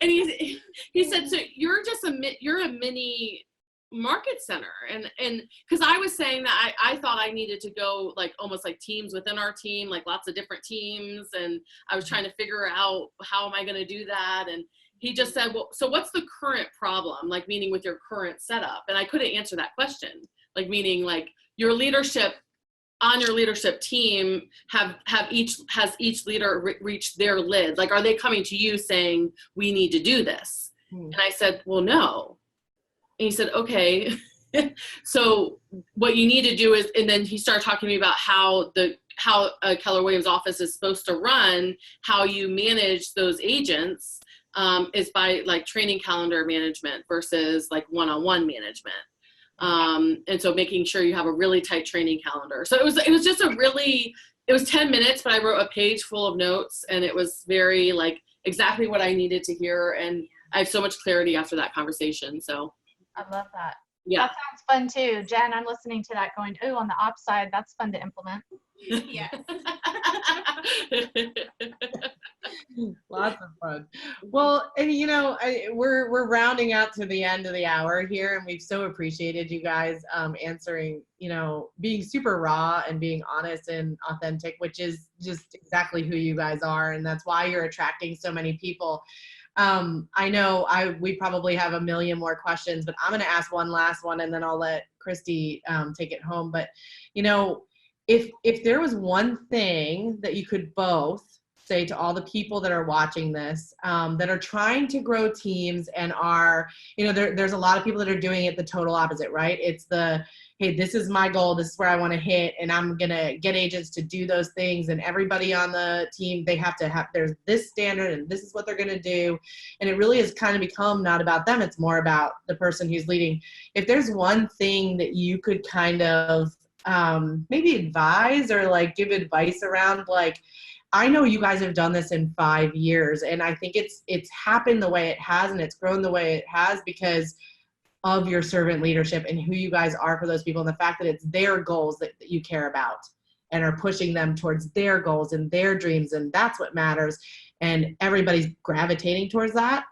And he said, so you're just you're a mini market center. And because I was saying that I thought I needed to go like almost like teams within our team, like lots of different teams. And I was trying to figure out how am I going to do that? And he just said, well, so what's the current problem? Like, meaning with your current setup. And I couldn't answer that question. Like, meaning like your leadership on your leadership team has each leader reached their lid? Like, are they coming to you saying, we need to do this? And I said, well, no. And he said, okay. So what you need to do is, and then he started talking to me about how a Keller Williams office is supposed to run, how you manage those agents, is by like training calendar management versus like one-on-one management. And so making sure you have a really tight training calendar. So it was just it was 10 minutes, but I wrote a page full of notes, and it was very like exactly what I needed to hear. And I have so much clarity after that conversation. So I love that. Yeah. That sounds fun too. Jen, I'm listening to that going, oh, on the ops side, that's fun to implement. Yes. Lots of fun. Well, and we're rounding out to the end of the hour here, and we've so appreciated you guys answering, being super raw and being honest and authentic, which is just exactly who you guys are, and that's why you're attracting so many people. I know we probably have a million more questions, but I'm going to ask one last one, and then I'll let Christy take it home. But if there was one thing that you could both say to all the people that are watching this, that are trying to grow teams and are, there's a lot of people that are doing it the total opposite, right? It's hey, this is my goal. This is where I want to hit. And I'm going to get agents to do those things. And everybody on the team, there's this standard and this is what they're going to do. And it really has kind of become not about them. It's more about the person who's leading. If there's one thing that you could kind of maybe advise or like give advice around, like, I know you guys have done this in 5 years, and I think it's happened the way it has, and it's grown the way it has because of your servant leadership and who you guys are for those people, and the fact that it's their goals that you care about and are pushing them towards their goals and their dreams, and that's what matters, and everybody's gravitating towards that.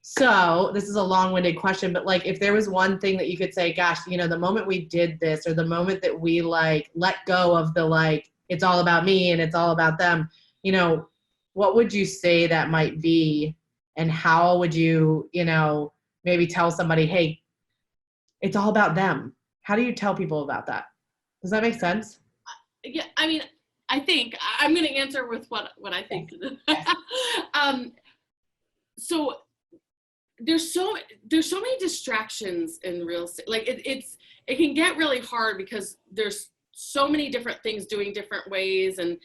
So this is a long-winded question, but like, if there was one thing that you could say, gosh, the moment we did this, or the moment that we like let go of the like, it's all about me and it's all about them, what would you say that might be? And how would you, maybe tell somebody, hey, it's all about them? How do you tell people about that? Does that make sense? Yeah. I mean, I think I'm going to answer with what I think. So there's so many distractions in real estate. Like it can get really hard because there's so many different things doing different ways. And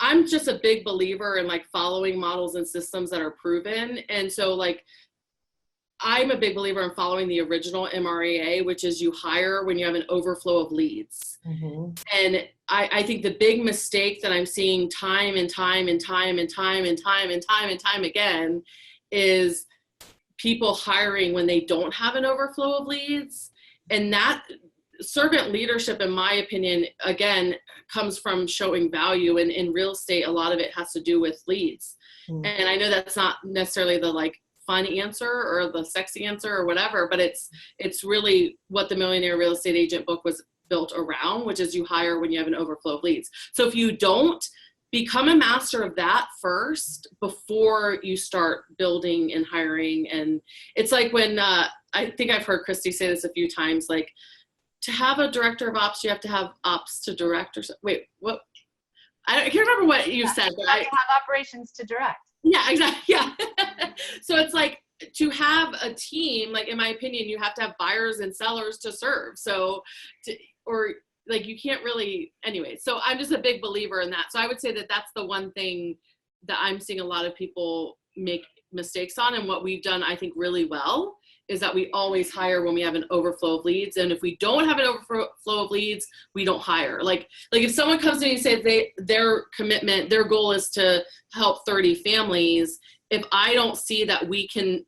I'm just a big believer in like following models and systems that are proven. And so like, I'm a big believer in following the original MREA, which is you hire when you have an overflow of leads. Mm-hmm. And I think the big mistake that I'm seeing time and time again is people hiring when they don't have an overflow of leads. And that servant leadership, in my opinion, again, comes from showing value. And in real estate, a lot of it has to do with leads. Mm-hmm. And I know that's not necessarily the like fun answer or the sexy answer or whatever, but it's really what the Millionaire Real Estate Agent book was built around, which is you hire when you have an overflow of leads. So if you don't, become a master of that first before you start building and hiring. And it's like when, I think I've heard Christy say this a few times, like, to have a director of ops, you have to have ops to direct, or wait, what? I can't remember what you said, but I have operations to direct. Yeah, exactly. Yeah. So it's like, to have a team, like in my opinion, you have to have buyers and sellers to serve. So, or like you can't really, anyway. So I'm just a big believer in that. So I would say that that's the one thing that I'm seeing a lot of people make mistakes on, and what we've done, I think, really well is that we always hire when we have an overflow of leads. And if we don't have an overflow of leads, we don't hire. Like if someone comes to me and says their commitment, their goal is to help 30 families, if I don't see that we can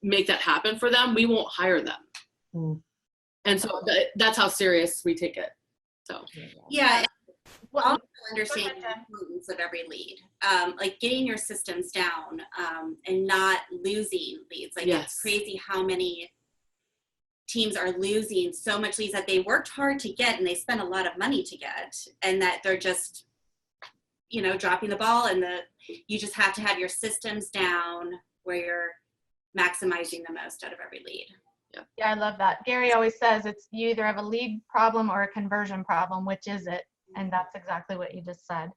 make that happen for them, we won't hire them. Mm. And so that's how serious we take it. So yeah. Well, also understand the importance of every lead, like getting your systems down, and not losing leads. Like it's crazy how many teams are losing so much leads that they worked hard to get and they spent a lot of money to get, and that they're just, you know, dropping the ball, and you just have to have your systems down where you're maximizing the most out of every lead. Yeah, I love that. Gary always says it's you either have a lead problem or a conversion problem. Which is it? And that's exactly what you just said.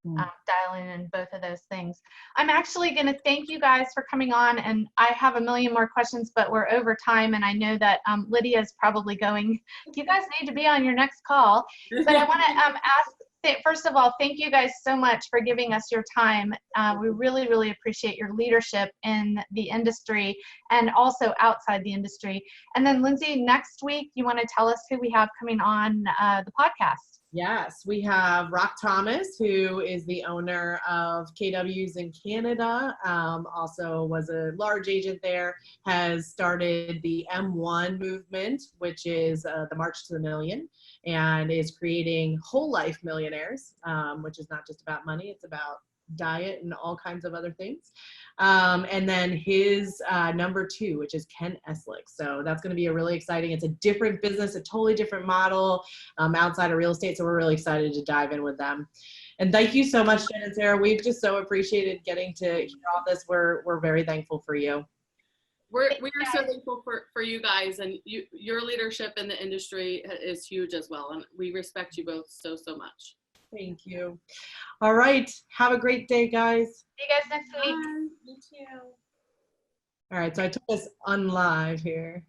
Dialing in both of those things. I'm actually going to thank you guys for coming on, and I have a million more questions, but we're over time, and I know that Lydia's probably going, you guys need to be on your next call. But I want to ask, first of all, thank you guys so much for giving us your time. We really, really appreciate your leadership in the industry and also outside the industry. And then Linzee, next week, you want to tell us who we have coming on the podcast? Yes, we have Rock Thomas, who is the owner of KWs in Canada, also was a large agent there, has started the M1 movement, which is the March to the Million, and is creating whole life millionaires, which is not just about money, it's about diet and all kinds of other things. And then his number 2, which is Ken Eslick. So that's going to be a really exciting, it's a different business, a totally different model outside of real estate. So we're really excited to dive in with them. And thank you so much, Jen and Sarah. We've just so appreciated getting to hear all this. We're very thankful for you. We are so thankful for you guys, and your leadership in the industry is huge as well. And we respect you both so much. Thank you. All right. Have a great day, guys. See you guys next week. You too. All right. So I took us unlive here.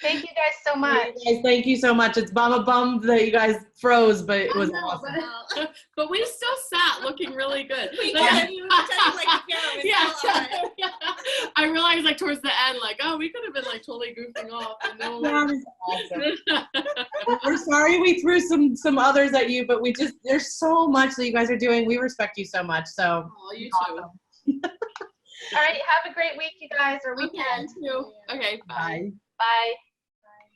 Thank you guys so much. Hey guys, thank you so much. It's bummed that you guys froze, but it was awesome. But we still sat looking really good. Yeah. I realized like towards the end, like, oh, we could have been like totally goofing off. And no one... Awesome. We're sorry we threw some others at you, but there's so much that you guys are doing. We respect you so much. So you awesome. Too. All right. Have a great week, you guys, or weekend. Okay. Bye. Bye.